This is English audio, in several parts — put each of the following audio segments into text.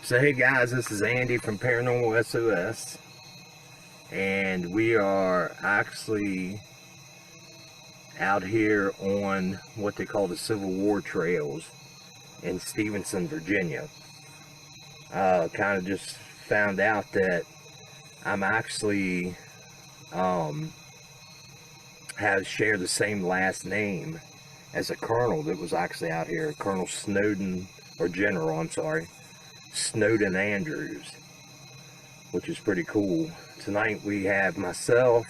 So hey guys, this is Andy from Paranormal SOS, and we are actually out here on what they call the Civil War trails in Stevenson, Virginia. Kind of just found out that I'm actually share the same last name as a colonel that was actually out here, Colonel Snowden, or General, I'm sorry, Snowden Andrews, which is pretty cool. Tonight we have myself,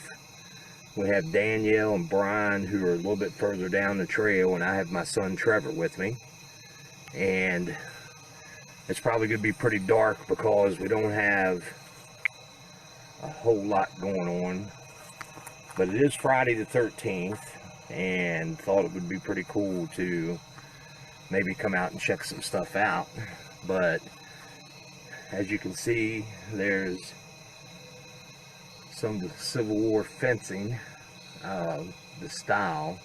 we have Danielle and Brian, who are a little bit further down the trail, and I have my son Trevor with me. And it's probably going to be pretty dark because we don't have a whole lot going on, but it is Friday the 13th, and thought it would be pretty cool to maybe come out and check some stuff out. But as you can see, there's some Civil War fencing, the style.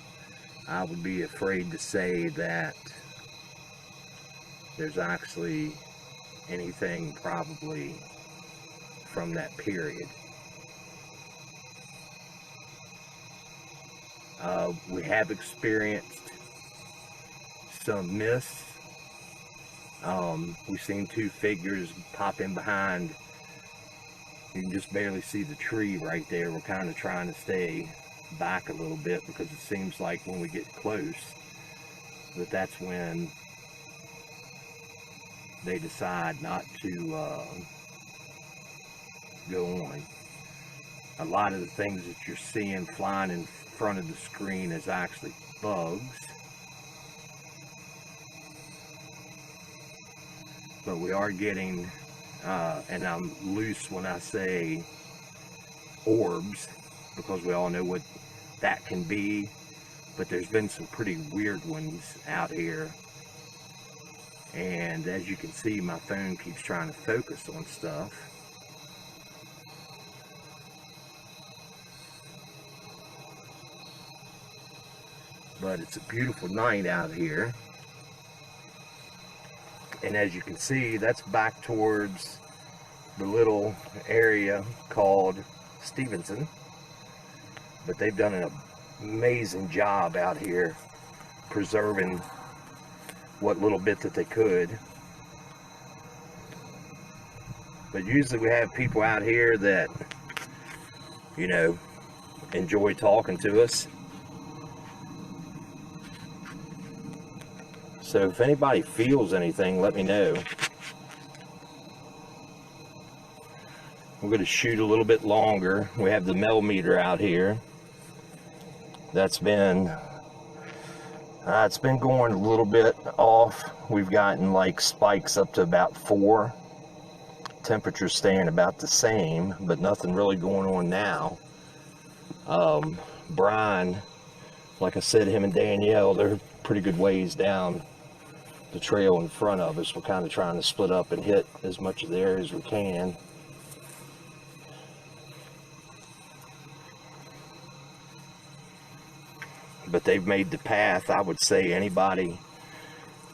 I would be afraid to say that there's actually anything probably from that period. We have experienced some myths. We've seen two figures pop in behind. You can just barely see the tree right there. We're kind of trying to stay back a little bit because it seems like when we get close, that's when they decide not to go on. A lot of the things that you're seeing flying in front of the screen is actually bugs. But we are getting, and I'm loose when I say orbs, because we all know what that can be, but there's been some pretty weird ones out here. And as you can see, my phone keeps trying to focus on stuff. But it's a beautiful night out here. And as you can see, that's back towards the little area called Stevenson. But they've done an amazing job out here preserving what little bit that they could. But usually we have people out here that, you know, enjoy talking to us. So if anybody feels anything, let me know. We're going to shoot a little bit longer. We have the millimeter out here. That's been, it's been going a little bit off. We've gotten like spikes up to about 4. Temperature's staying about the same, but nothing really going on now. Brian, like I said, him and Danielle, they're pretty good ways down the trail in front of us. We're kind of trying to split up and hit as much of the area as we can. But they've made the path. I would say anybody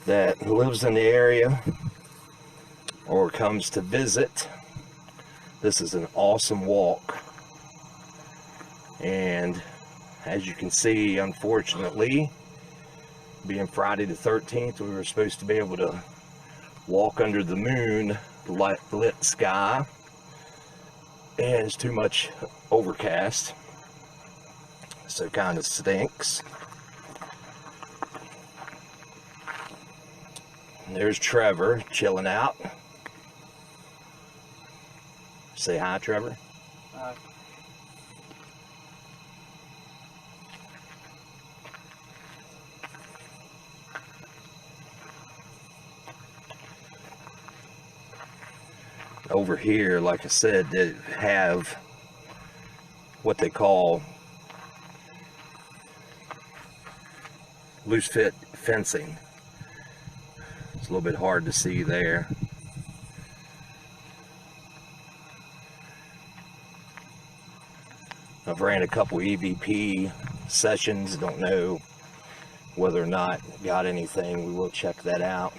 that lives in the area or comes to visit, this is an awesome walk. And as you can see, unfortunately, being Friday the 13th, we were supposed to be able to walk under the moon lit sky, and it's too much overcast, so it kind of stinks. And there's Trevor chilling out. Say hi, Trevor. Hi. Over here, like I said, they have what they call loose fit fencing. It's a little bit hard to see there. I've ran a couple EVP sessions, don't know whether or not got anything. We will check that out.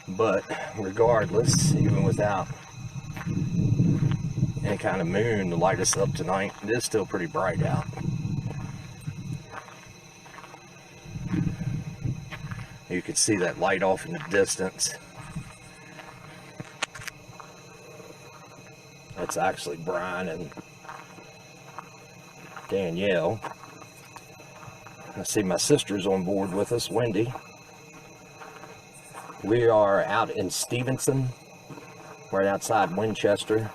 But regardless, even without any kind of moon to light us up tonight, it is still pretty bright out. You can see that light off in the distance. That's actually Brian and Danielle. I see my sister's on board with us, Wendy. We are out in Stevenson, right outside Winchester,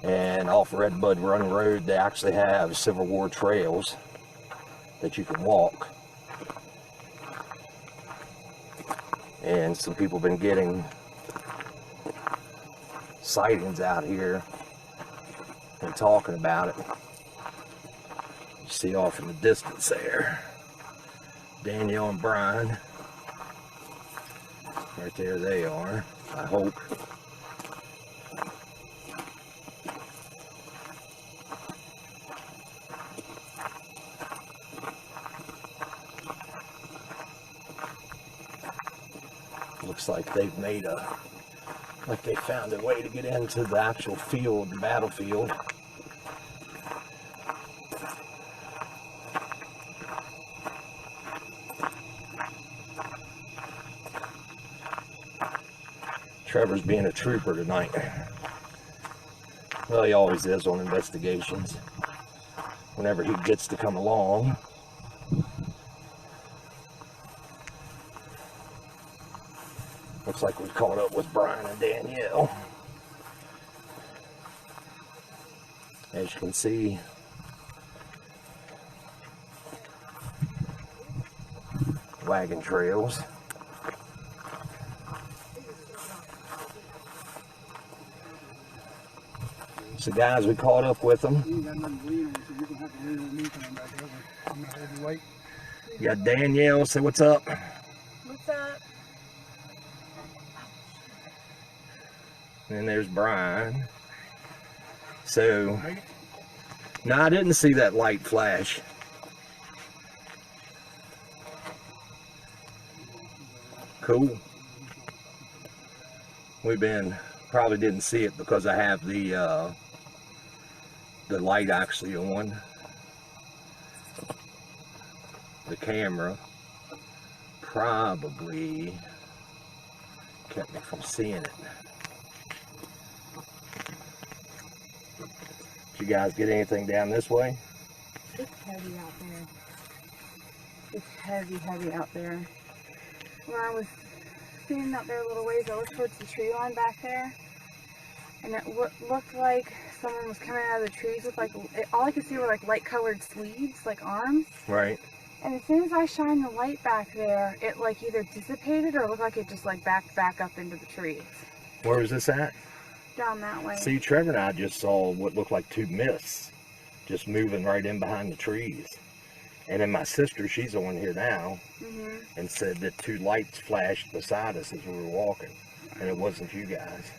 and off Redbud Run Road. They actually have Civil War trails that you can walk, and some people have been getting sightings out here and talking about it. You see off in the distance there, Danielle and Brian. Right there they are, I hope. Looks like they've made like they found a way to get into the actual field, the battlefield. Trevor's being a trooper tonight. Well, he always is on investigations. Whenever he gets to come along. Looks like we caught up with Brian and Danielle. As you can see, wagon trails. So guys, we caught up with them. You got Danielle, say what's up. What's up? And there's Brian. So, no, I didn't see that light flash. Cool. Probably didn't see it because I have the light actually on the camera. Probably kept me from seeing it. Did you guys get anything down this way? It's heavy out there. It's heavy, heavy out there. When I was standing out there a little ways, I looked towards the tree line back there, and it looked like someone was coming out of the trees with all I could see were like light colored sleeves, like arms. Right. And as soon as I shined the light back there, it like either dissipated or looked like it just like backed back up into the trees. Where was this at? Down that way. See, Trevor and I just saw what looked like two mists just moving right in behind the trees. And then my sister, she's on here now, and said that two lights flashed beside us as we were walking. And it wasn't you guys.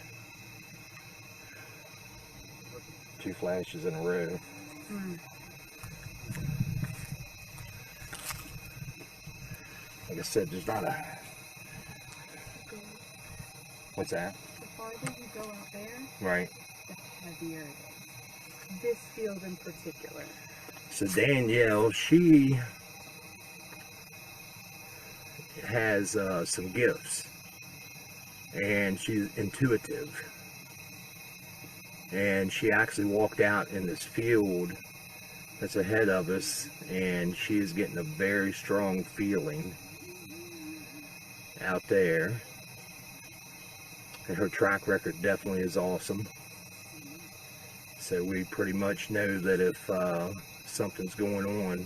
Two flashes in a row. Like I said, there's not a... What's that? The farther you go out there, right, the heavier it is. This field in particular. So Danielle, she has some gifts, and she's intuitive. And she actually walked out in this field that's ahead of us, and she is getting a very strong feeling out there. And her track record definitely is awesome. So we pretty much know that if something's going on,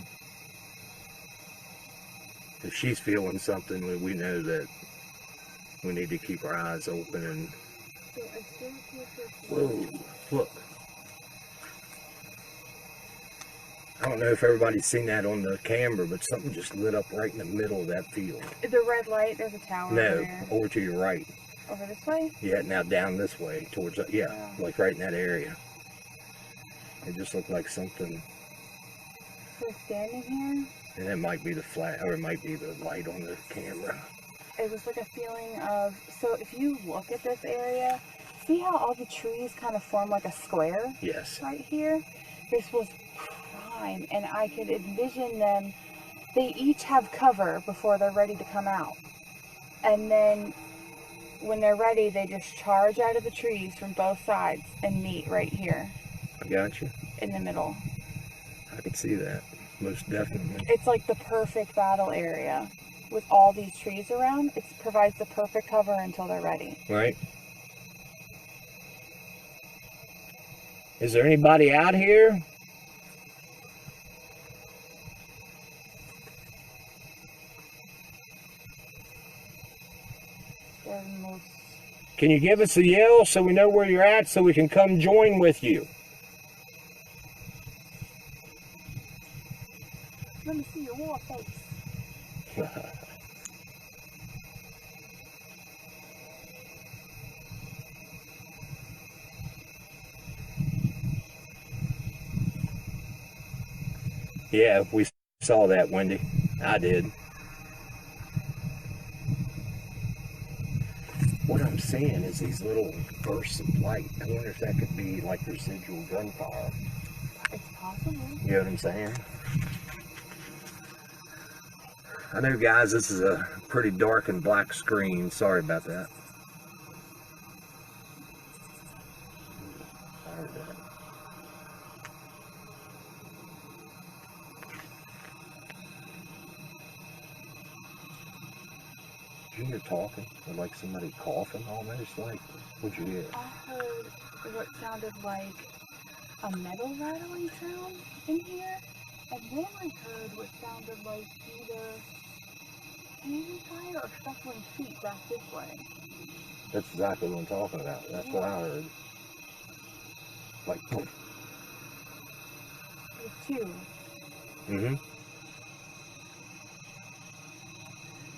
if she's feeling something, we know that we need to keep our eyes open. And whoa, look. I don't know if everybody's seen that on the camera, but something just lit up right in the middle of that field. The red light, there's a tower over there. Over to your right. Over this way? Yeah, now down this way towards, like right in that area. It just looked like something. So standing here? And it might be the flash, or it might be the light on the camera. it was like a feeling of, so if you look at this area, see how all the trees kind of form like a square? Yes. Right here? This was prime, and I could envision them, they each have cover before they're ready to come out. And then when they're ready, they just charge out of the trees from both sides and meet right here. I got you. In the middle. I can see that. Most definitely. It's like the perfect battle area. With all these trees around, it provides the perfect cover until they're ready. Right. Is there anybody out here? Can you give us a yell so we know where you're at so we can come join with you? Let me see your war face. Yeah, we saw that, Wendy. I did. What I'm seeing is these little bursts of light. I wonder if that could be like residual gunfire. It's possible. You know what I'm saying? I know, guys, this is a pretty dark and black screen. Sorry about that. I heard that. Did you hear talking? Or like somebody coughing almost? Like, what'd you hear? I heard what sounded like a metal rattling sound in here. And then I heard what sounded like either candy fire or shuffling feet back this way. That's exactly what I'm talking about. That's what I heard. Like, poof. There's two. Mm-hmm.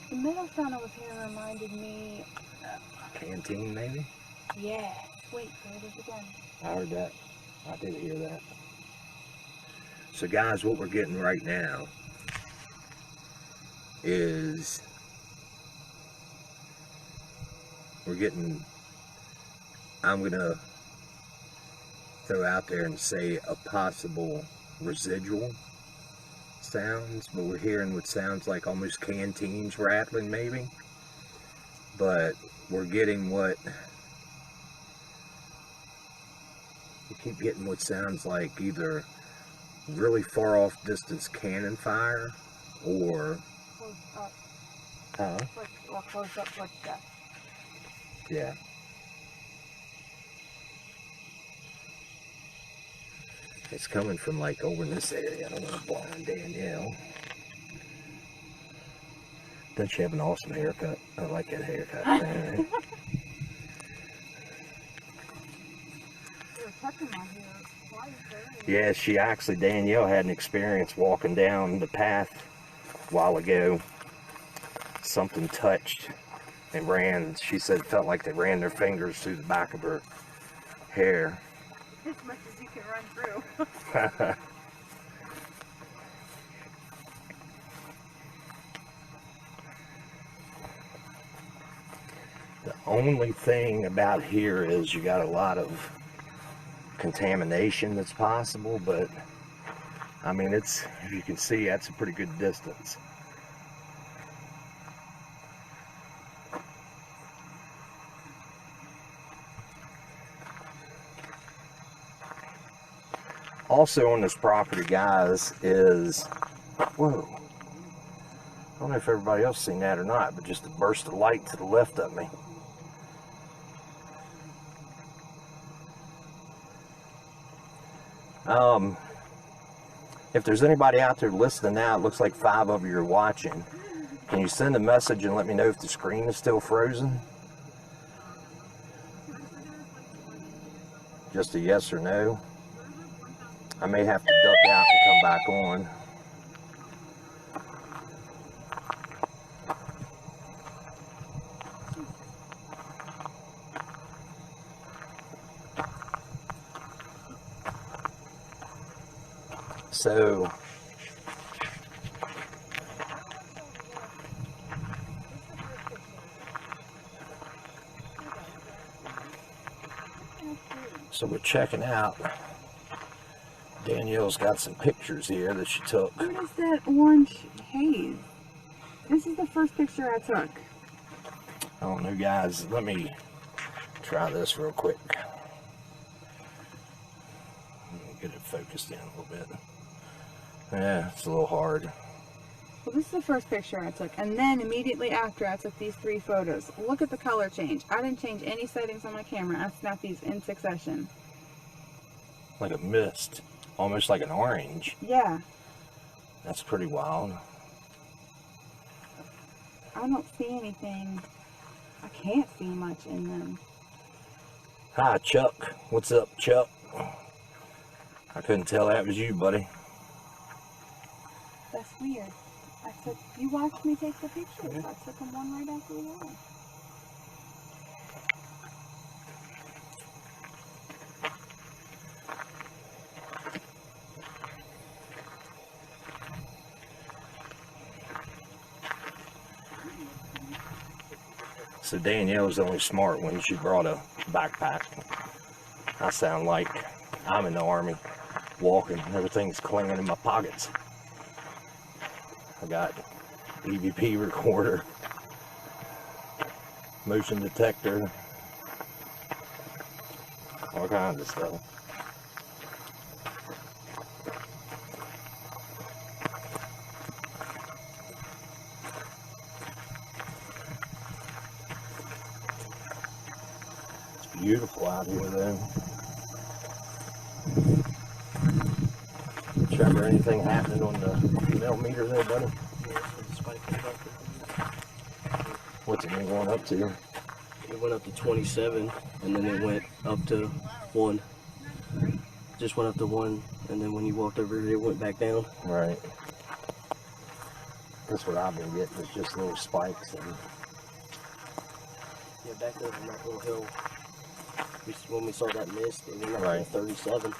The metal sound I was hearing reminded me... Canteen, maybe? Yeah. Wait, there it is again. I heard that. I did hear that. So, guys, what we're getting right now is I'm going to throw out there and say a possible residual sounds, but we're hearing what sounds like almost canteens rattling maybe, but we're getting we keep getting what sounds like either really far off distance cannon fire or Close up. huh? Or close up footsteps. Yeah. It's coming from like over in this area. I don't want to blind Danielle. Doesn't she have an awesome haircut? I like that haircut. You're touching my hair twice already. Yeah, Danielle had an experience walking down the path a while ago. Something touched and ran. She said it felt like they ran their fingers through the back of her hair. As much as you can run through. The only thing about here is you got a lot of contamination that's possible, but I mean, it's, if you can see, that's a pretty good distance. Also on this property, guys, is, whoa, I don't know if everybody else seen that or not, but just a burst of light to the left of me. If there's anybody out there listening now, it looks like 5 of you are watching. Can you send a message and let me know if the screen is still frozen? Just a yes or no. I may have to duck out and come back on. So, So we're checking out. Danielle's got some pictures here that she took. What is that orange haze? This is the first picture I took. I don't know, guys. Let me try this real quick. Get it focused in a little bit. Yeah, it's a little hard. Well, this is the first picture I took, and then immediately after I took these 3 photos. Look at the color change. I didn't change any settings on my camera. I snapped these in succession. Like a mist. Almost like an orange. Yeah. That's pretty wild. I don't see anything. I can't see much in them. Hi, Chuck. What's up, Chuck? I couldn't tell that was you, buddy. That's weird. You watched me take the pictures. I took them one right after the other. So Danielle was the only smart one. She brought a backpack. I sound like I'm in the army, walking. Everything's clinging in my pockets. I got EVP recorder, motion detector, all kinds of stuff. It's beautiful out here though. Check or anything happening on the millimeter there, buddy? What's it been going up to? It went up to 27, and then it went up to 1. Just went up to 1, and then when you walked over here, it went back down. Right. That's what I've been getting, is just little spikes. And Yeah, back there on that little hill, when we saw that mist, it went up Right. to 37.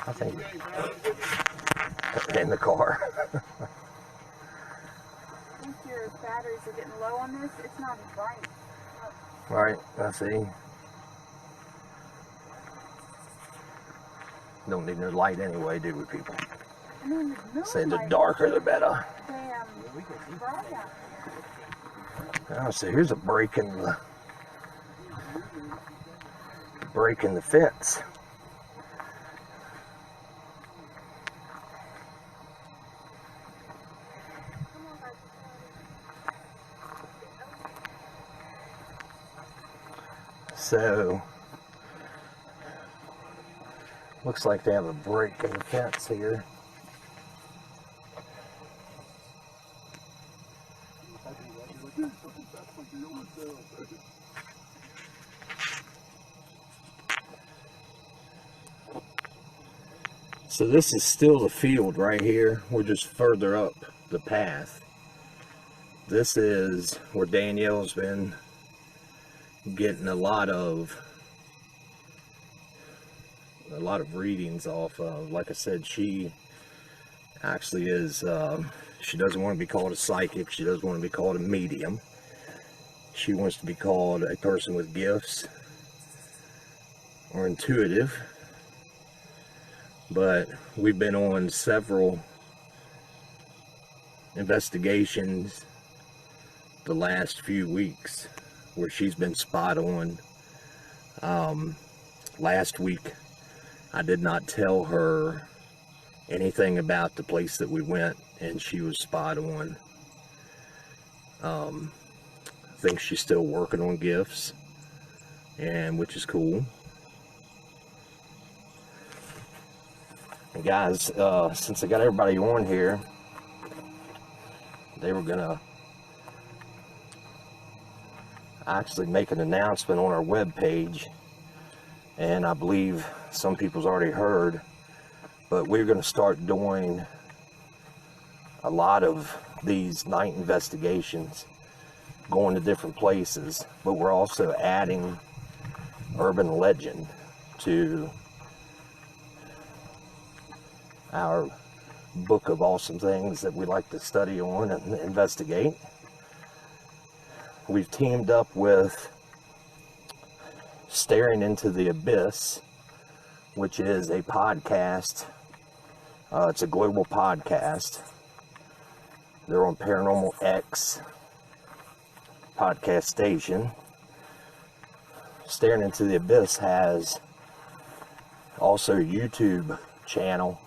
I think in the car. I think your batteries are getting low on this. It's not as bright. Right, I see. Don't need no light anyway, do we, people? I mean, there's Say the light. darker the better. Damn bright out there. Oh, so here's a break in the fence. So, looks like they have a break in the fence here. So this is still the field right here. We're just further up the path. This is where Danielle's been getting a lot of readings off of. Like I said, she actually is, she doesn't want to be called a psychic. She doesn't want to be called a medium. She wants to be called a person with gifts or intuitive. But we've been on several investigations the last few weeks where she's been spot on. Last week I did not tell her anything about the place that we went, and she was spot on. I think she's still working on gifts, and which is cool. And guys, since I got everybody on here, they were gonna actually make an announcement on our webpage, and I believe some people's already heard, but we're going to start doing a lot of these night investigations, going to different places, but we're also adding urban legend to our book of awesome things that we like to study on and investigate. We've teamed up with Staring Into the Abyss, which is a podcast. It's a global podcast. They're on Paranormal X podcast station. Staring Into the Abyss has also a YouTube channel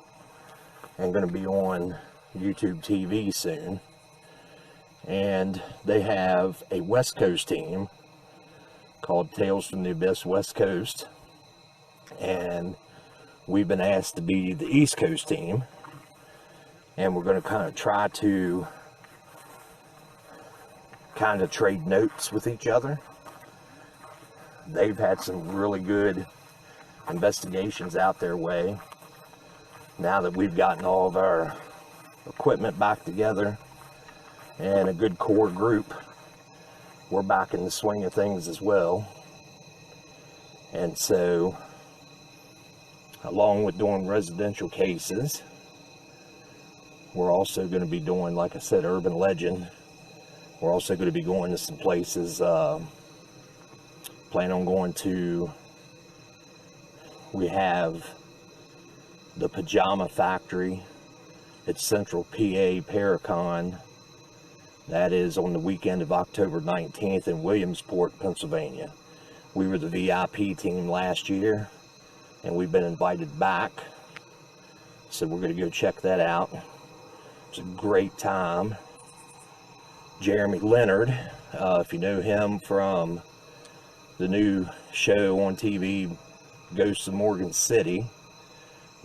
and going to be on YouTube TV soon. And they have a West Coast team called Tales from the Abyss West Coast, and we've been asked to be the East Coast team, and we're going to kind of try to trade notes with each other. They've had some really good investigations out their way. Now that we've gotten all of our equipment back together and a good core group, we're back in the swing of things as well. And so, along with doing residential cases, we're also going to be doing, like I said, urban legend. We're also going to be going to some places, plan on going to, we have the Pajama Factory at Central PA Paracon. That is on the weekend of October 19th in Williamsport, Pennsylvania. We were the VIP team last year, and we've been invited back. So we're going to go check that out. It's a great time. Jeremy Leonard, if you know him from the new show on TV, Ghosts of Morgan City,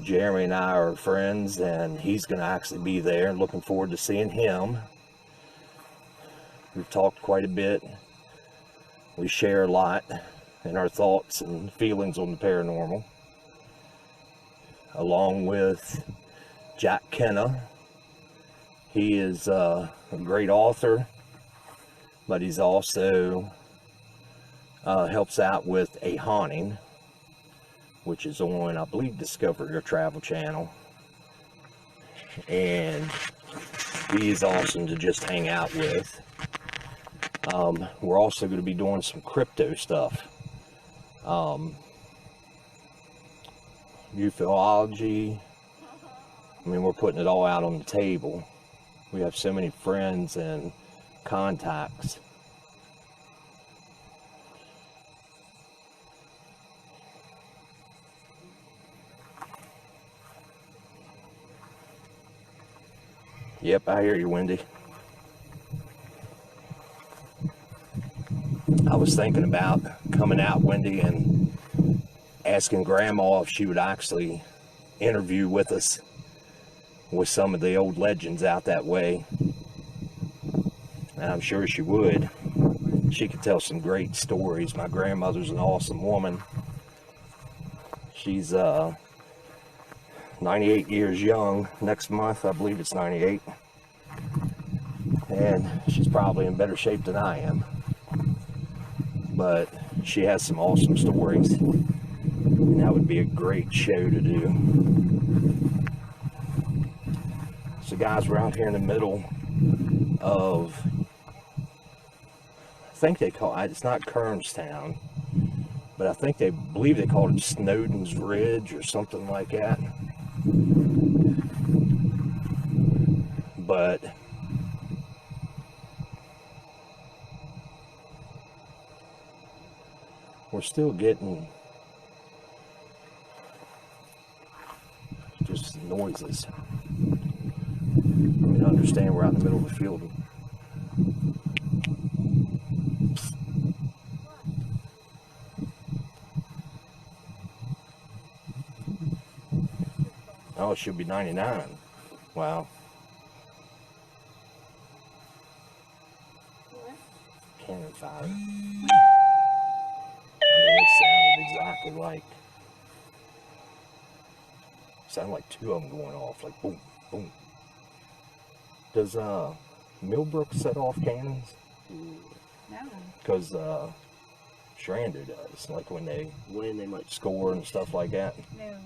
Jeremy and I are friends, and he's going to actually be there. Looking forward to seeing him. We've talked quite a bit. We share a lot in our thoughts and feelings on the paranormal. Along with Jack Kenna. He is a great author, but he's also helps out with A Haunting, which is on, I believe, Discovery or Travel Channel. And he's awesome to just hang out with. We're also going to be doing some crypto stuff. Ufology. I mean, we're putting it all out on the table. We have so many friends and contacts. Yep, I hear you, Wendy. I was thinking about coming out, Wendy, and asking Grandma if she would actually interview with us with some of the old legends out that way. And I'm sure she would. She could tell some great stories. My grandmother's an awesome woman. She's 98 years young. Next month, I believe it's 98. And she's probably in better shape than I am. But she has some awesome stories. And that would be a great show to do. So guys, we're out here in the middle of, I think they call it, it's not Kernstown, but I think they believe they called it Snowden's Ridge or something like that. But we're still getting just noises. I mean, understand we're out in the middle of the field. Oh, it should be 99. Wow. What? Cannon fire. I mean, it sounded exactly like, sounded like two of them going off, like boom, boom. Does Millbrook set off cannons? No. Because Shrando does, like when they When they might score and stuff like that. No.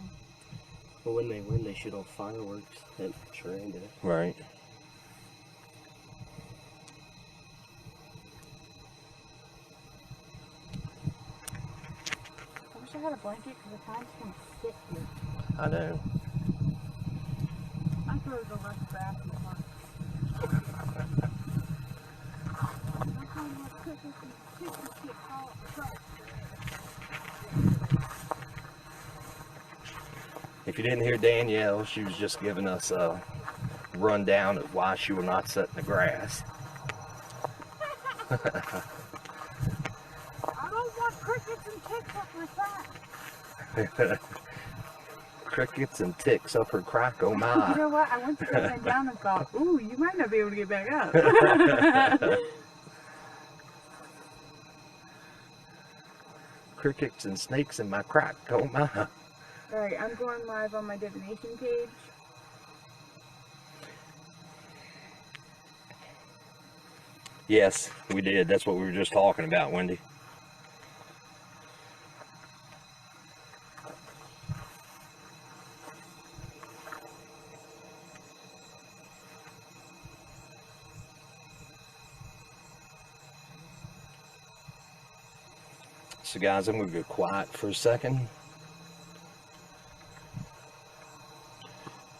But when they win, they shoot off fireworks at Shrine Day. Right. I wish I had a blanket because the time's kind of sick here. I know. I thought it was a less grassy one. If you didn't hear Danielle, she was just giving us a rundown of why she will not sit in the grass. I don't want crickets and ticks up my back. Crickets and ticks up her crack, oh my. You know what? I went to go bend down and thought, ooh, you might not be able to get back up. Crickets and snakes in my crack, oh my. Alright, I'm going live on my divination page. Yes, we did. That's what we were just talking about, Wendy. So guys, I'm going to go quiet for a second.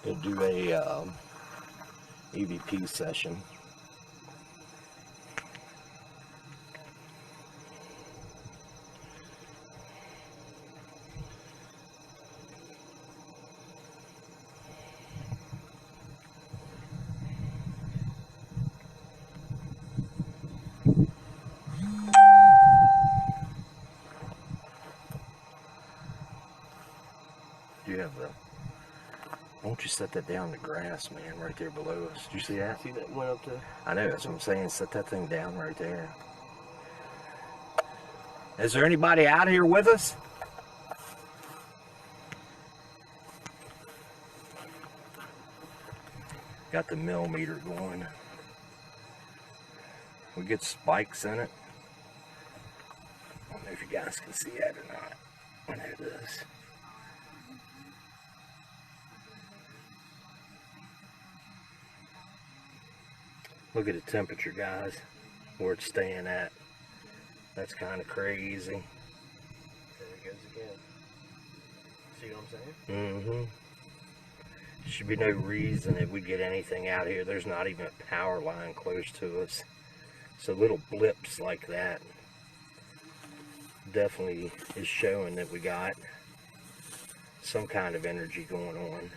Going to do a EVP session. You have the. Why don't you set that down in the grass, man, right there below us? Did you see that? See that went up to... I know, that's what I'm saying. Set that thing down right there. Is there anybody out here with us? Got the millimeter going. We get spikes in it. I don't know if you guys can see that or not. I know this. Look at the temperature, guys, where it's staying at. That's kind of crazy. There it goes again. See what I'm saying? Mm-hmm. Should be no reason if we get anything out here. There's not even a power line close to us. So little blips like that definitely is showing that we got some kind of energy going on.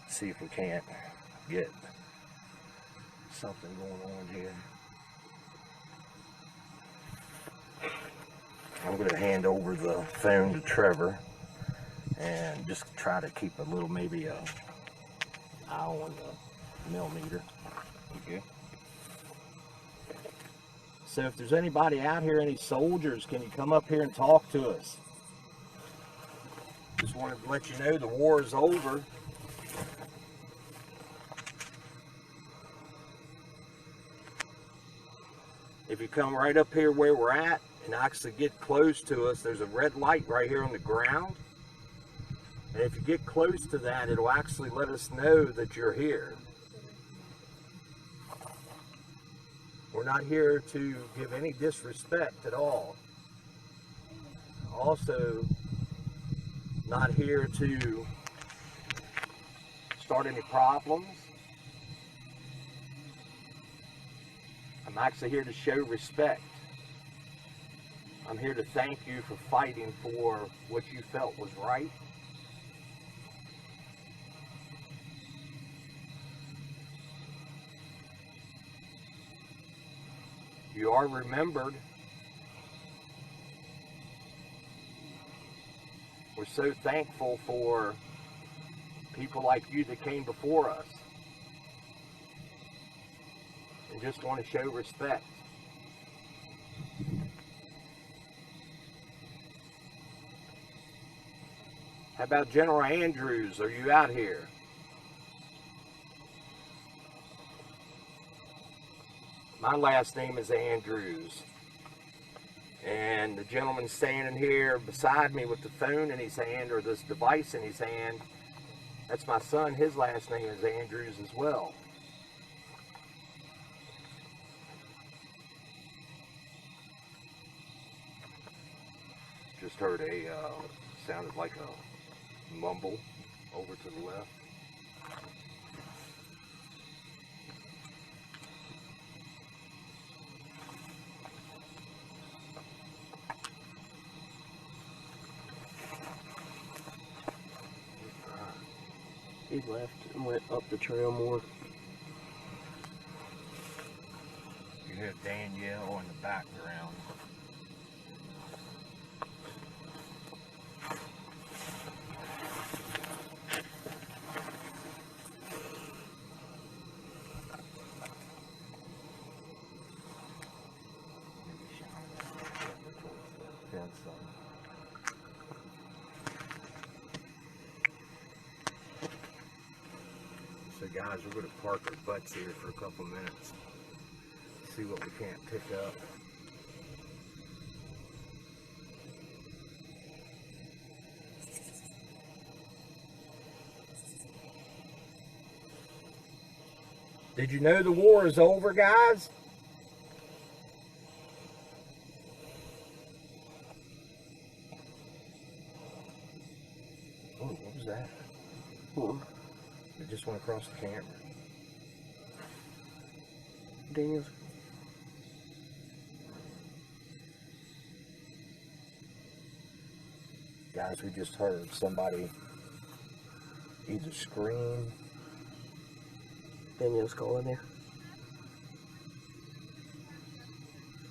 See if we can't get something going on here. I'm going to hand over the phone to Trevor and just try to keep a little, maybe a eye on the millimeter. Okay. So if there's anybody out here, any soldiers, can you come up here and talk to us? Just wanted to let you know the war is over. If you come right up here where we're at and actually get close to us, there's a red light right here on the ground. And if you get close to that, it'll actually let us know that you're here. We're not here to give any disrespect at all. Also, not here to start any problems. I'm actually here to show respect. I'm here to thank you for fighting for what you felt was right. You are remembered. We're so thankful for people like you that came before us. And just want to show respect. How about General Andrews? Are you out here? My last name is Andrews. And the gentleman standing here beside me with the phone in his hand, or this device in his hand, that's my son. His last name is Andrews as well. Just heard a, sounded like a mumble over to the left. He left and went up the trail more. You hear Danielle in the background. So guys, we're going to park our butts here for a couple minutes, see what we can't pick up. Did you know the war is over, guys? Oh, what was that? It just went across the camera. Daniel's. Guys, we just heard somebody either scream. Daniel's calling you.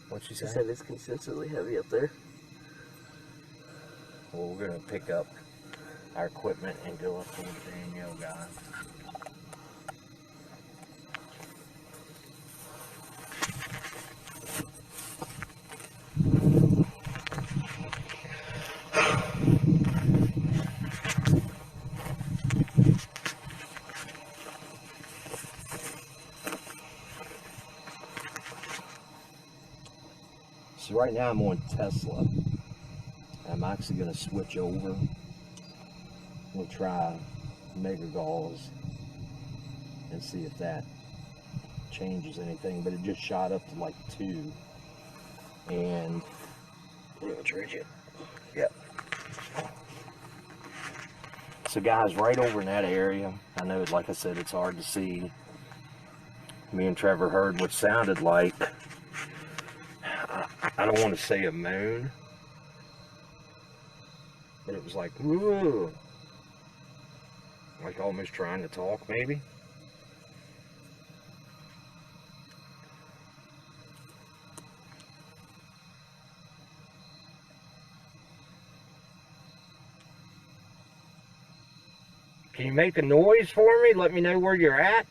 What'd she She say? said it's consistently heavy up there. Well, we're going to pick up our equipment and go up to Danielle, guys. So right now I'm on Tesla. I'm actually going to switch over. We'll try Mega Gauze and see if that changes anything. But it just shot up to like 2. And I'm gonna trade you. yep. So guys, right over in that area, I know, like I said, it's hard to see. Me and Trevor heard what sounded like, I don't want to say a moan, but it was like, whoa, like almost trying to talk, maybe. Can you make a noise for me? Let me know where you're at.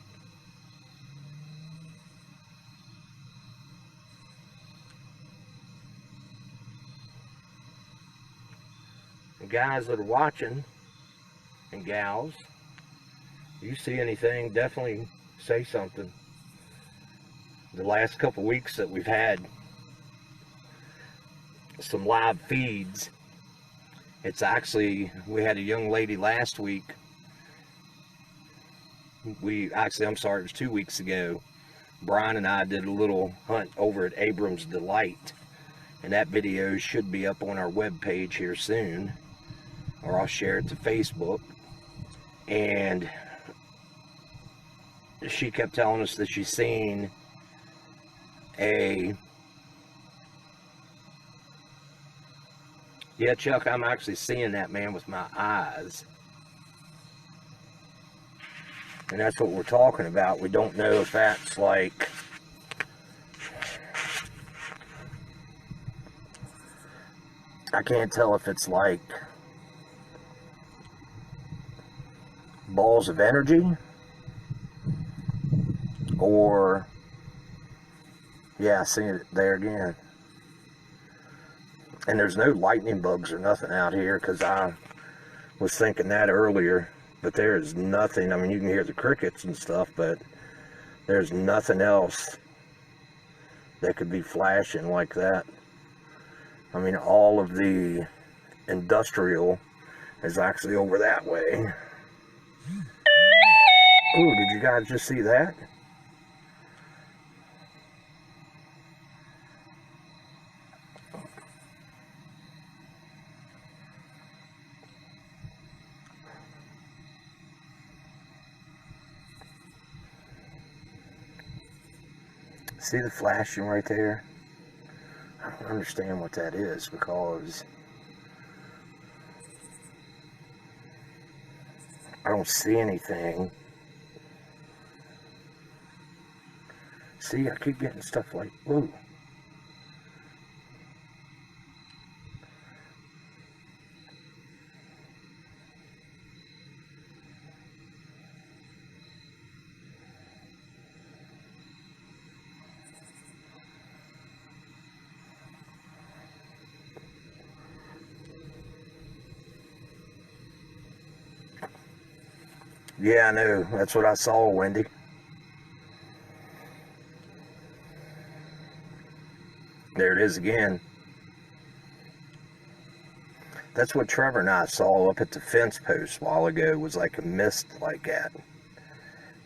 The guys that are watching, and gals, if you see anything, definitely say something. The last couple weeks that we've had some live feeds, it's actually, we had a young lady last week. I'm sorry, it was 2 weeks ago. Brian and I did a little hunt over at Abrams Delight, and that video should be up on our webpage here soon, or I'll share it to Facebook. And she kept telling us that she's seen yeah, Chuck, I'm actually seeing that, man, with my eyes. And that's what we're talking about. We don't know if that's like, I can't tell if it's like balls of energy or, yeah, I see it there again. And there's no lightning bugs or nothing out here, because I was thinking that earlier. But there is nothing. I mean, you can hear the crickets and stuff, but there's nothing else that could be flashing like that. I mean, all of the industrial is actually over that way. Ooh, did you guys just see that? See the flashing right there? I don't understand what that is because I don't see anything. See, I keep getting stuff like, whoa. Yeah, I know. That's what I saw, Wendy. There it is again. That's what Trevor and I saw up at the fence post a while ago, was like a mist like that.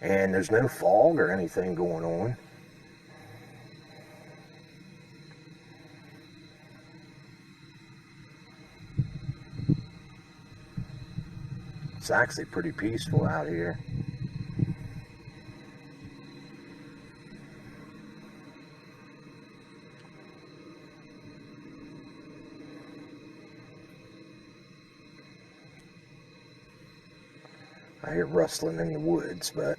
And there's no fog or anything going on. It's actually pretty peaceful out here. I hear rustling in the woods, but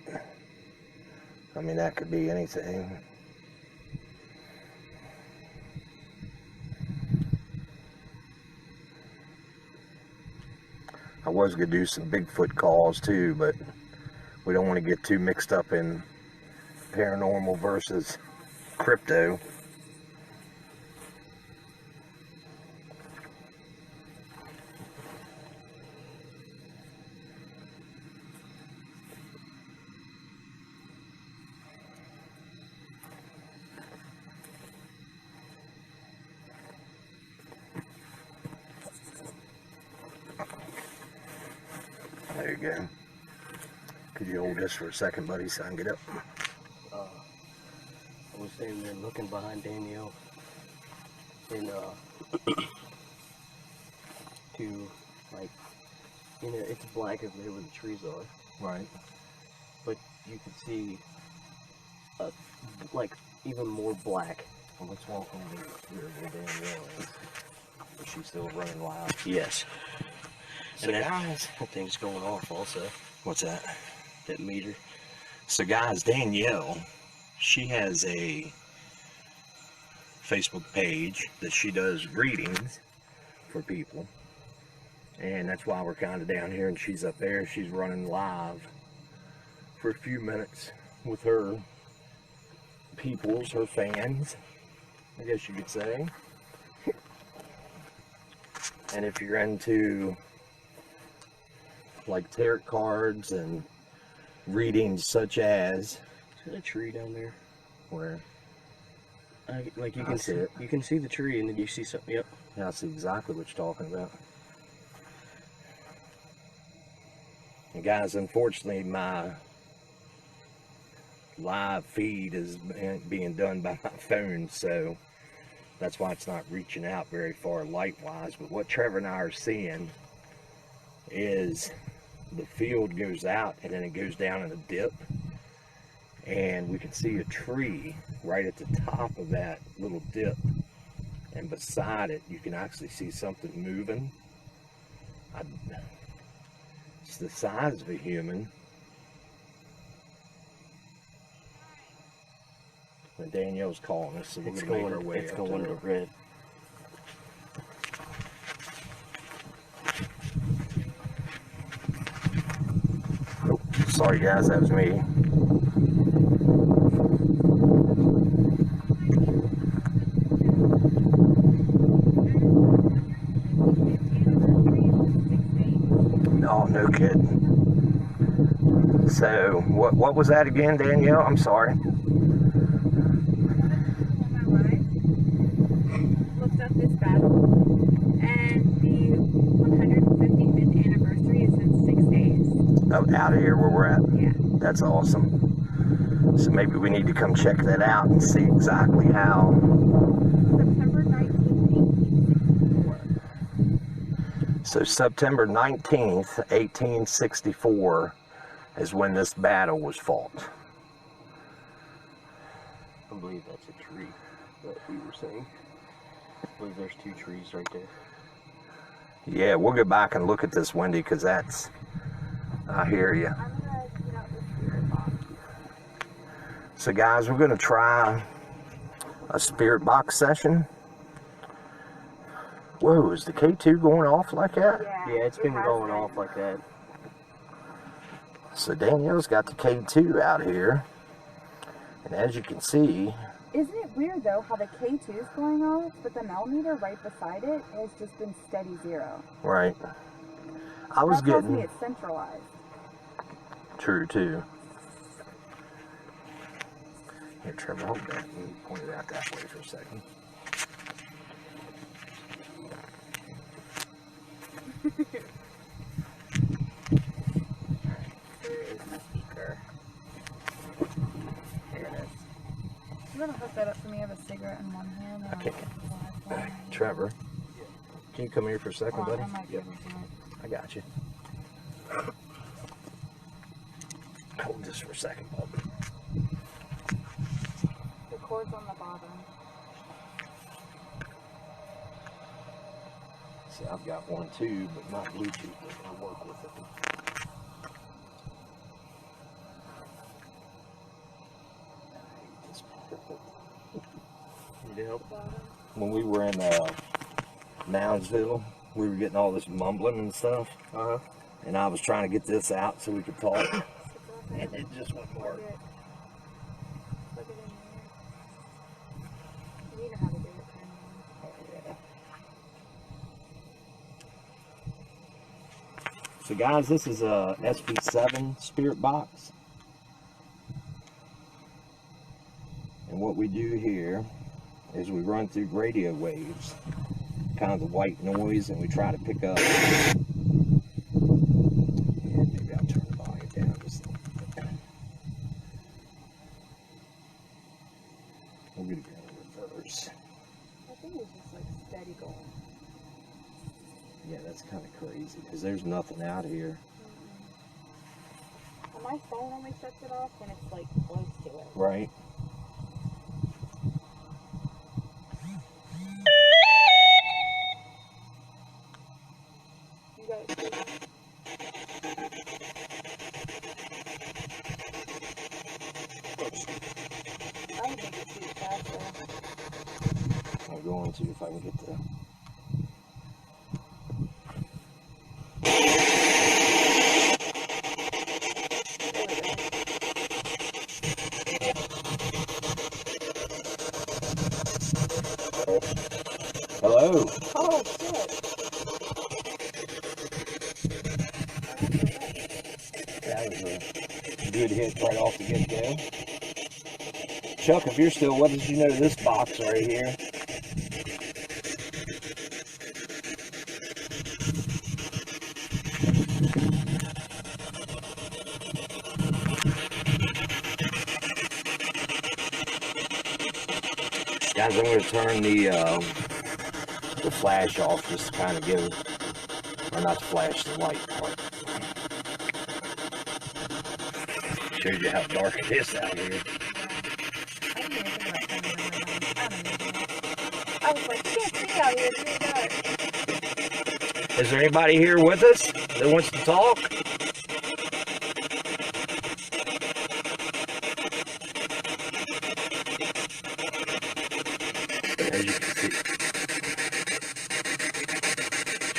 I mean, that could be anything. I was going to do some Bigfoot calls too, but we don't want to get too mixed up in paranormal versus crypto. There you go. Could you hold this for a second, buddy, so I can get up? I was standing there looking behind Danielle, and to, like, you know, it's black over there where the trees are. Right. But you could see, like, even more black. Well, let's walk over here where Danielle is. Is she still running wild? Yes. So And guys, that thing's going off also, what's that? that meter. So guys, Danielle, she has a Facebook page that she does readings for people. And that's why we're kind of down here and she's up there. She's running live for a few minutes with her peoples, her fans, I guess you could say. And if you're into like tarot cards and readings such as, Is that a tree down there? where, Like you I can see see it. You can see the tree, and then you see something. Yep. yeah, I see exactly what you're talking about. And guys, unfortunately, my live feed is being done by my phone, so that's why it's not reaching out very far light-wise. But what Trevor and I are seeing is the field goes out and then it goes down in a dip, and we can see a tree right at the top of that little dip, and beside it you can actually see something moving. It's the size of a human. And Danielle's calling us, so we're It's going to make our going. way It's up going to to her. red. Oh, sorry guys, that was me. Oh, no kidding. So, what was that again, Danielle? I'm sorry. Looked up this battle. Out here where we're at? Yeah. That's awesome. So maybe we need to come check that out and see exactly how. September 19th, 1864. So September 19th, 1864 is when this battle was fought. I believe that's a tree that we were saying. I believe there's 2 trees right there. Yeah, we'll go back and look at this, Wendy, because that's, I hear you. I'm gonna get out the spirit box. So guys, we're gonna try a spirit box session. Whoa, is the K2 going off like that? Yeah, it's been going off like that. So Danielle's got the K2 out here. And as you can see, Isn't it weird though how the K2 is going off, but the millimeter right beside it has just been steady 0? right, I was That tells me getting, it's centralized. true too. Here, Trevor, hold that. Let me point it out that way for a second. Where is my speaker? Here it is. You want to hook that up for me? I have a cigarette in one hand. And Okay. I have Trevor, can you come here for a second, buddy? I might be able to do it. I got you. Hold this for a second, bub. The cord's on the bottom. See, I've got one too, but not Bluetooth. I'll work with it. Need help? When we were in Nounsville, we were getting all this mumbling and stuff, and I was trying to get this out so we could talk, and it just wouldn't work. Plug it in there. You know how to do it. So guys, this is a SP7 spirit box. And what we do here is we run through radio waves, kind of the white noise, and we try to pick up. Yeah, maybe I'll turn the volume down just a little bit. We're going to go in reverse. I think it's just like steady going. Yeah, that's kind of crazy because there's nothing out here. Well, my phone only shuts it off when it's like close to it. Right? You got it. I don't think it's too fast though. I'm going to if I can get the. Hello. Oh shit! That was a good hit right off the get-go. Chuck, if you're still with us, you know this box right here. Guys, I'm going to turn the flash off just to kind of give, or not the flash, the light part. Shows you how dark it is out here. I was like, can't see out here, it's too dark. Is there anybody here with us that wants to talk? As you can see,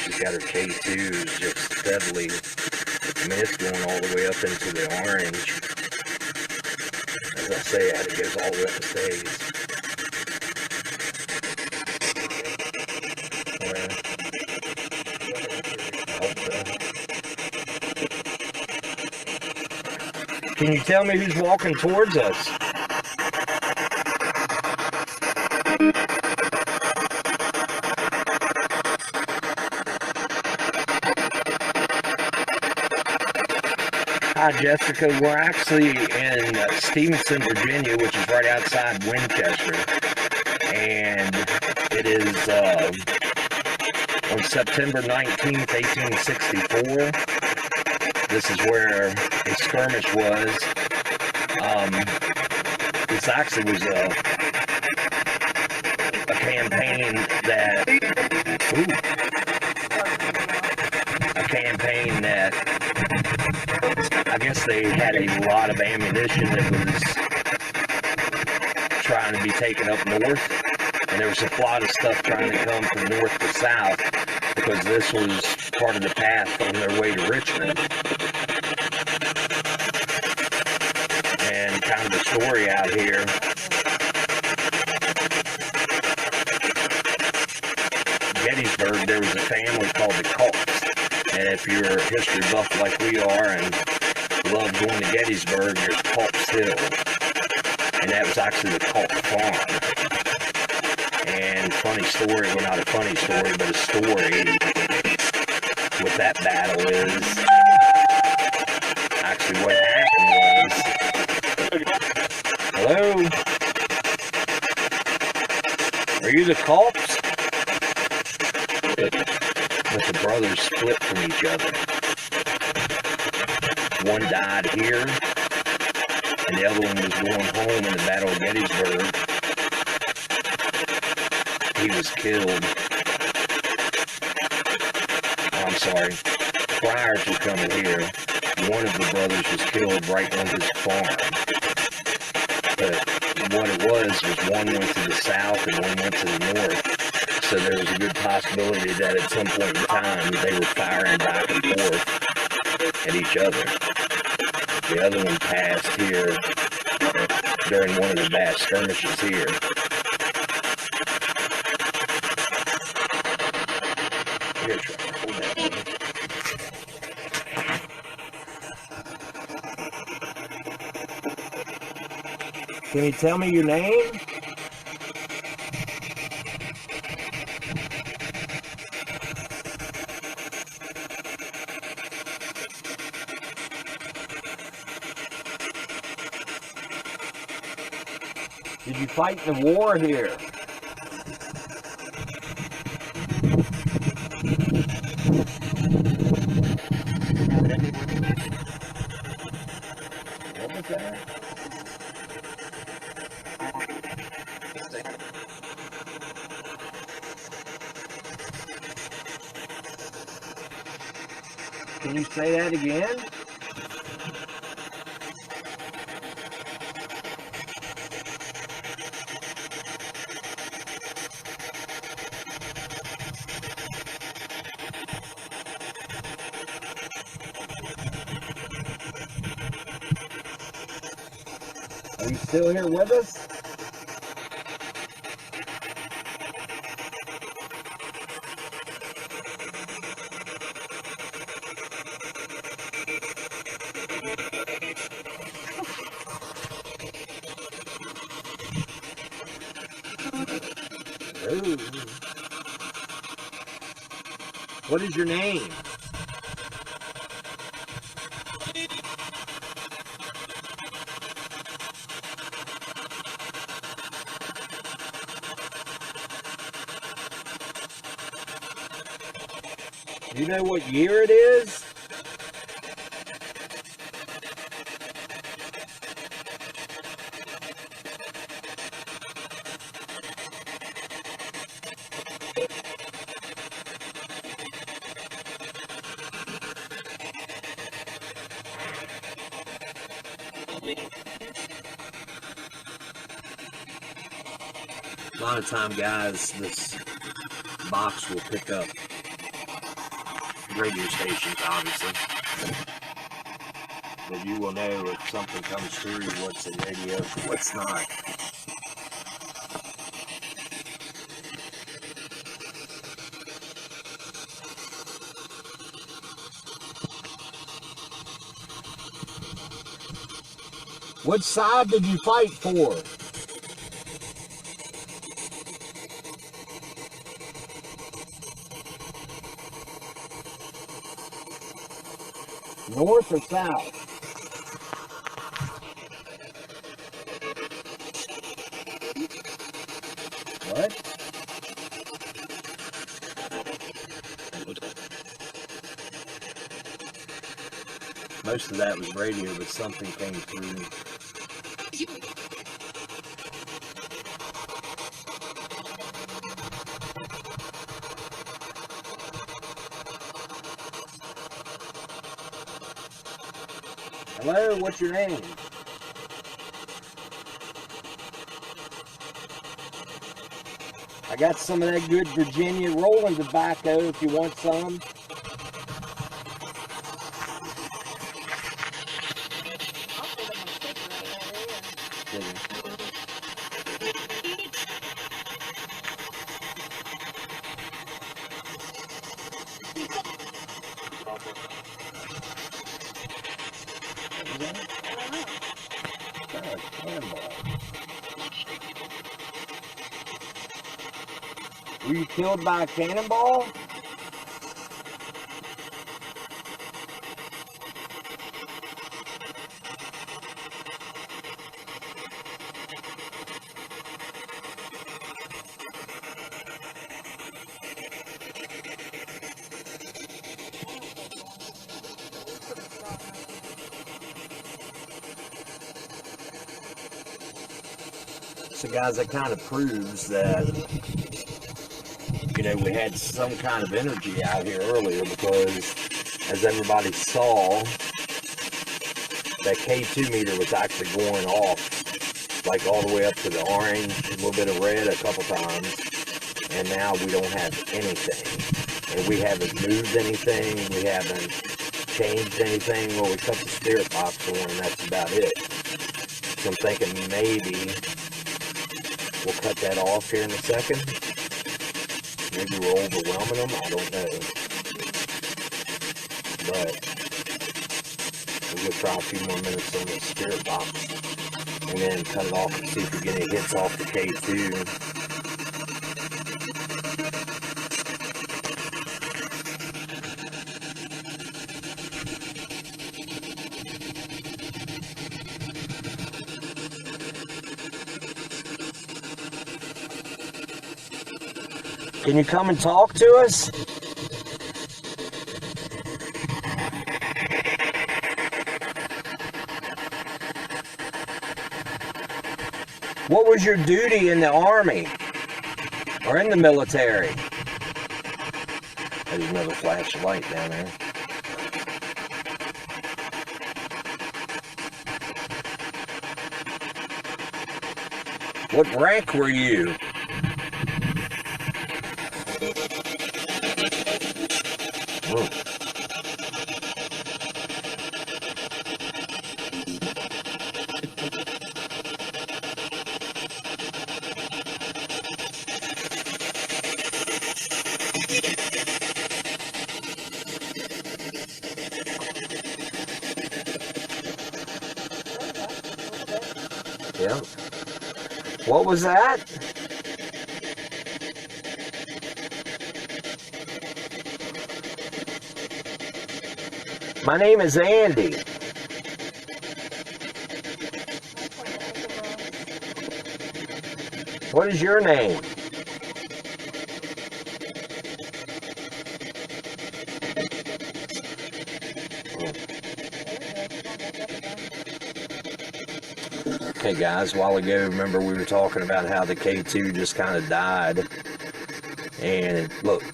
she's got her K2s just steadily, I mean, it's going all the way up into the orange. As I say, it goes all the way up the stage. Can you tell me who's walking towards us? Hi, Jessica. We're actually in Stevenson, Virginia, which is right outside Winchester. And it is on September 19th, 1864. This is where a skirmish was. This actually was a campaign that, I guess they had a lot of ammunition that was trying to be taken up north, and there was a lot of stuff trying to come from north to south because this was part of the path on their way to Richmond. And kind of the story out here, Gettysburg, there was a family called the Culps, and if you're a history buff like we are and love going to Gettysburg, there's Culps Hill, and that was actually the Culp farm. And funny story, well, not a funny story, but a story with that battle is actually what happened was, hello, are you the Culps? But the brothers split from each other. One died here, and the other one was going home in the Battle of Gettysburg. He was killed. I'm sorry. Prior to coming here, one of the brothers was killed right on his farm. But what it was one went to the south and one went to the north. So there was a good possibility that at some point in time they were firing back and forth at each other. The other one passed here during one of the bad skirmishes here. Here, try to hold that one. Can you tell me your name? Did you fight the war here? What was that? Can you say that again? Are you still here with us? Ooh. What is your name? Do you know what year it is? A lot of time, guys, this box will pick up radio stations, obviously. But you will know if something comes through, what's in radio, what's not. What side did you fight for? North or south? What? Most of that was radio, but something came through. Hello, what's your name? I got some of that good Virginia rolling tobacco if you want some. Were you killed by a cannonball? So guys, that kind of proves that, you know, we had some kind of energy out here earlier, because as everybody saw, that K2 meter was actually going off, like all the way up to the orange, a little bit of red a couple times, and now we don't have anything. And we haven't moved anything, we haven't changed anything. Well, we cut the spirit box on, and that's about it. So I'm thinking maybe we'll cut that off here in a second. Maybe we're overwhelming them, I don't know. But we'll go try a few more minutes on the spirit box, and then cut it off and see if we get any hits off the K2. Can you come and talk to us? What was your duty in the Army or in the military? There's another flash of light down there. What rank were you? Yeah. What was that? My name is Andy. What is your name? Okay guys, a while ago, remember we were talking about how the K2 just kind of died. And look. I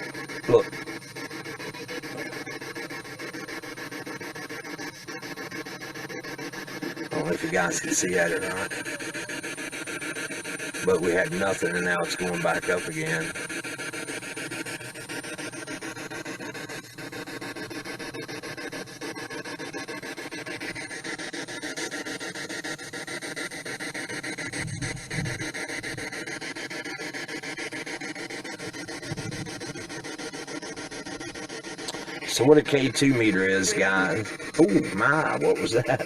don't know if you guys can see that or not. But we had nothing, and now it's going back up again. So what a K2 meter is, guys. Oh my, what was that?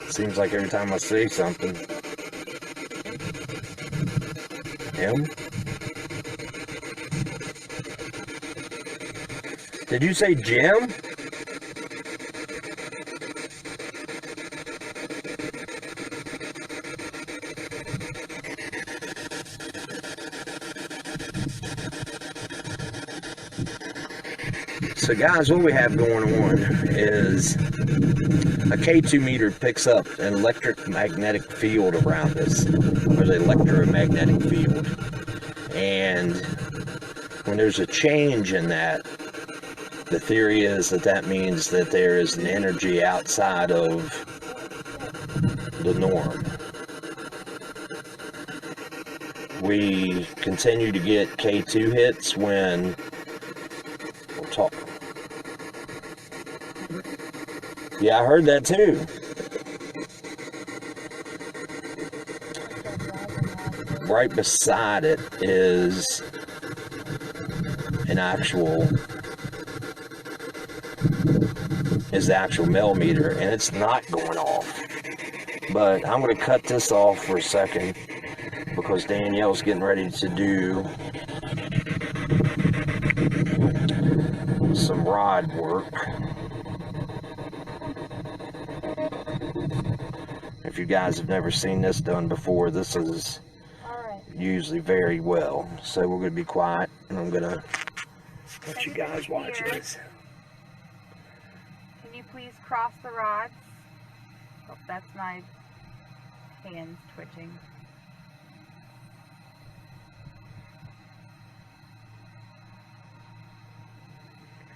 Seems like every time I say something. Him? Did you say Jim? So guys, what we have going on is a K2 meter picks up an electromagnetic field around us, or the electromagnetic field. And when there's a change in that, the theory is that that means that there is an energy outside of the norm. We continue to get K2 hits when we'll talk. Yeah, I heard that too. Right beside it is the actual millimeter, and it's not going off. But I'm going to cut this off for a second because Danielle's getting ready to do some rod work. If you guys have never seen this done before, this is usually very well. So we're going to be quiet, and I'm going to let you guys watch this. Can you please cross the rods? Oh, that's my hands twitching.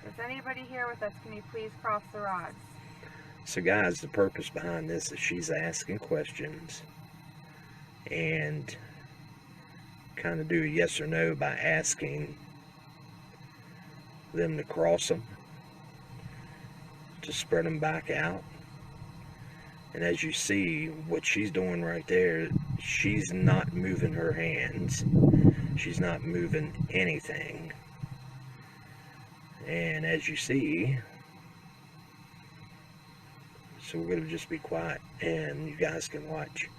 Is anybody here with us? Can you please cross the rods? So guys, the purpose behind this is she's asking questions and kind of do a yes or no by asking them to cross them, to spread them back out. And as you see, what she's doing right there, she's not moving her hands. She's not moving anything. And as you see, so we're going to just be quiet and you guys can watch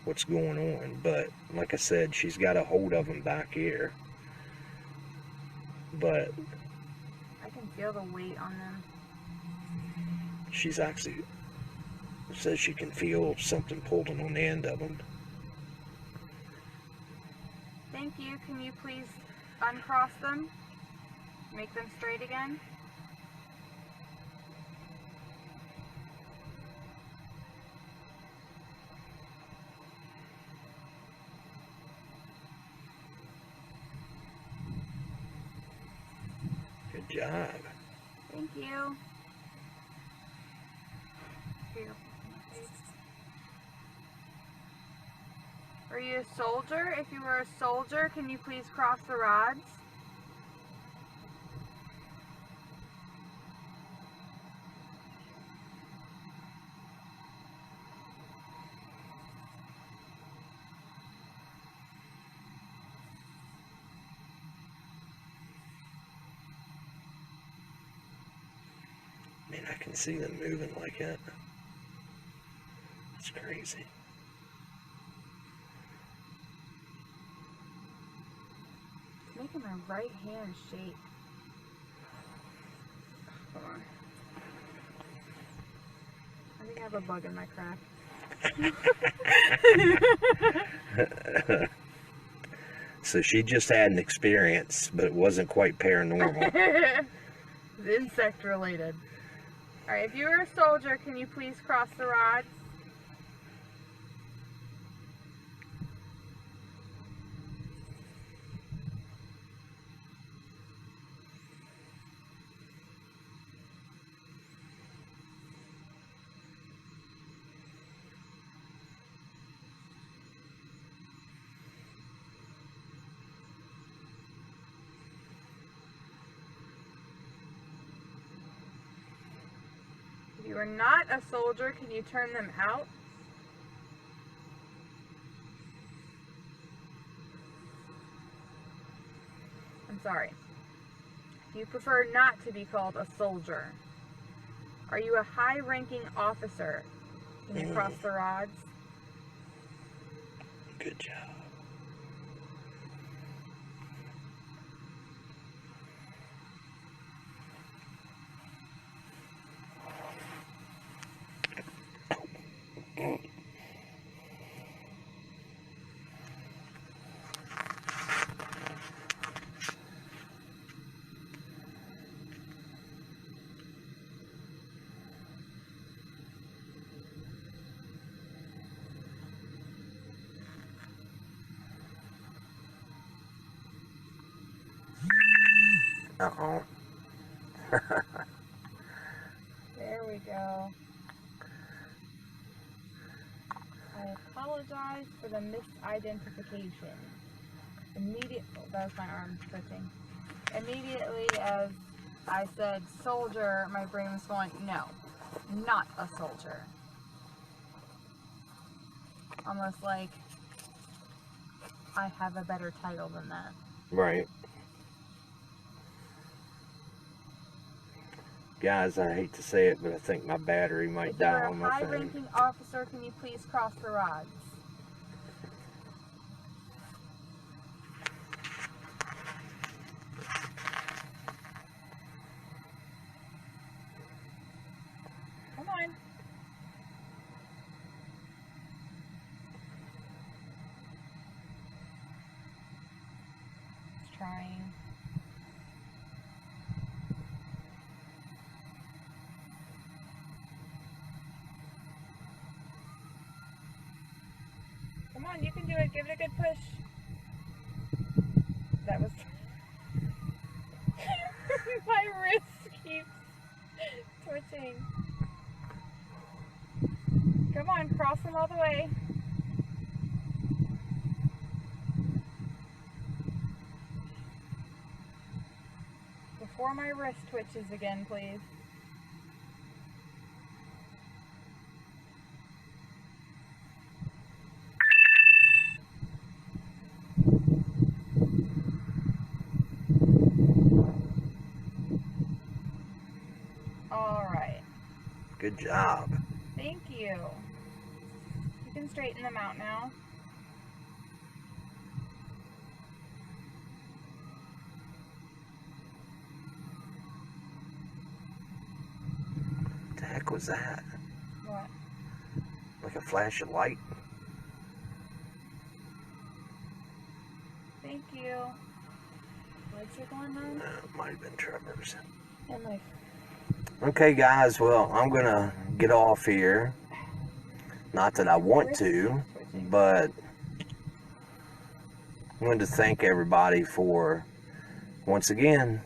what's going on. But like I said, she's got a hold of them back here. But I can feel the weight on them. She's actually says she can feel something pulling on the end of them. Thank you. Can you please uncross them? Make them straight again? Good job. Thank you. Here. Are you a soldier? If you were a soldier, can you please cross the rods? Man, I can see them moving like that. It's crazy. Making my right hand shake. Hold on. I think I have a bug in my crack. So she just had an experience, but it wasn't quite paranormal. It's insect related. Alright, if you were a soldier, can you please cross the rods? If you are not a soldier, can you turn them out? I'm sorry. You prefer not to be called a soldier. Are you a high-ranking officer? Can you cross the rods? Good job. Uh-oh. There we go. I apologize for the misidentification. Oh, that was my arm twitching. Immediately as I said soldier, my brain was going, no, not a soldier. Almost like I have a better title than that. Right. Guys, I hate to say it, but I think my battery might die on my If you're a phone. high-ranking officer, can you please cross the rods? Come on. It's trying. Come on, you can do it. Give it a good push. That was... My wrist keeps twitching. Come on, cross them all the way. Before my wrist twitches again, please. All right. Good job. Thank you. You can straighten them out now. What the heck was that? What? Like a flash of light? Thank you. Lights are going on? It might have been Trevor's. And my... Okay, guys, well, I'm going to get off here. Not that I want to, but I wanted to thank everybody for, once again,